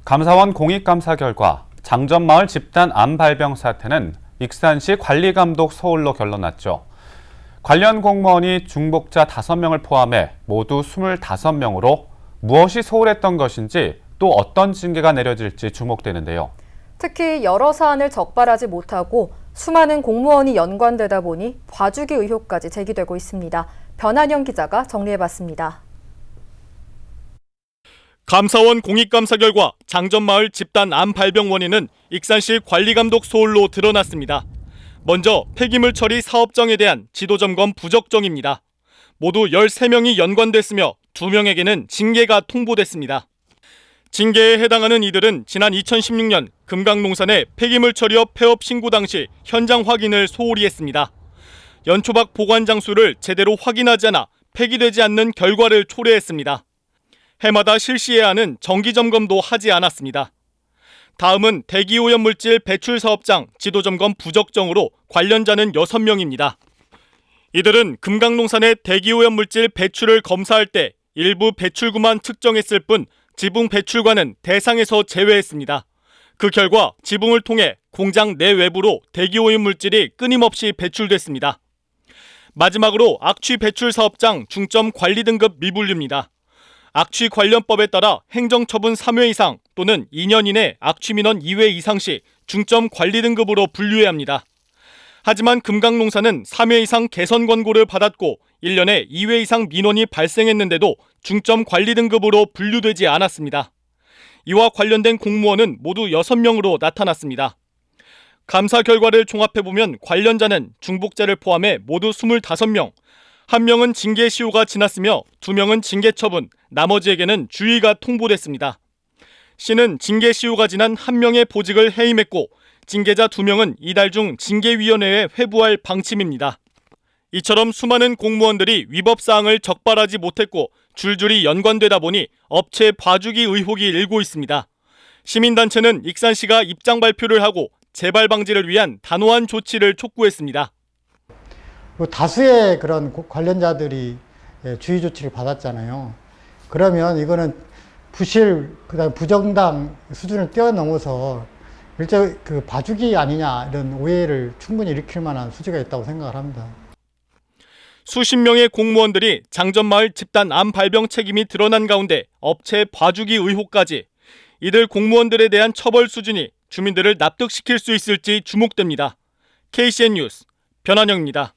감사원 공익감사 결과 장전마을 집단 암 발병 사태는 익산시 관리감독 소홀로 결론났죠. 관련 공무원이 중복자 5명을 포함해 모두 25명으로 무엇이 소홀했던 것인지 또 어떤 징계가 내려질지 주목되는데요. 특히 여러 사안을 적발하지 못하고 수많은 공무원이 연관되다 보니 봐주기 의혹까지 제기되고 있습니다. 변한영 기자가 정리해봤습니다. 감사원 공익감사 결과 장전마을 집단 암 발병 원인은 익산시 관리감독 소홀로 드러났습니다. 먼저 폐기물 처리 사업장에 대한 지도점검 부적정입니다. 모두 13명이 연관됐으며 2명에게는 징계가 통보됐습니다. 징계에 해당하는 이들은 지난 2016년 금강농산의 폐기물 처리업 폐업 신고 당시 현장 확인을 소홀히 했습니다. 연초박 보관 장소를 제대로 확인하지 않아 폐기되지 않는 결과를 초래했습니다. 해마다 실시해야 하는 정기점검도 하지 않았습니다. 다음은 대기오염물질 배출 사업장 지도점검 부적정으로 관련자는 6명입니다. 이들은 금강농산의 대기오염물질 배출을 검사할 때 일부 배출구만 측정했을 뿐 지붕 배출과는 대상에서 제외했습니다. 그 결과 지붕을 통해 공장 내외부로 대기오염물질이 끊임없이 배출됐습니다. 마지막으로 악취 배출 사업장 중점 관리 등급 미분류입니다. 악취 관련법에 따라 행정처분 3회 이상 또는 2년 이내 악취 민원 2회 이상 시 중점 관리 등급으로 분류해야 합니다. 하지만 금강농산은 3회 이상 개선 권고를 받았고 1년에 2회 이상 민원이 발생했는데도 중점 관리 등급으로 분류되지 않았습니다. 이와 관련된 공무원은 모두 6명으로 나타났습니다. 감사 결과를 종합해보면 관련자는 중복자를 포함해 모두 25명, 1명은 징계 시효가 지났으며 2명은 징계 처분, 나머지에게는 주의가 통보됐습니다. 시는 징계 시효가 지난 1명의 보직을 해임했고 징계자 2명은 이달 중 징계위원회에 회부할 방침입니다. 이처럼 수많은 공무원들이 위법사항을 적발하지 못했고 줄줄이 연관되다 보니 업체 봐주기 의혹이 일고 있습니다. 시민단체는 익산시가 입장 발표를 하고 재발 방지를 위한 단호한 조치를 촉구했습니다. 다수의 그런 관련자들이 주의 조치를 받았잖아요. 그러면 이거는 부실, 그다음 부정당 수준을 뛰어넘어서 일제 그 봐주기 아니냐 이런 오해를 충분히 일으킬 만한 소지가 있다고 생각을 합니다. 수십 명의 공무원들이 장전마을 집단 암 발병 책임이 드러난 가운데 업체 봐주기 의혹까지, 이들 공무원들에 대한 처벌 수준이 주민들을 납득시킬 수 있을지 주목됩니다. KCN 뉴스 변한영입니다.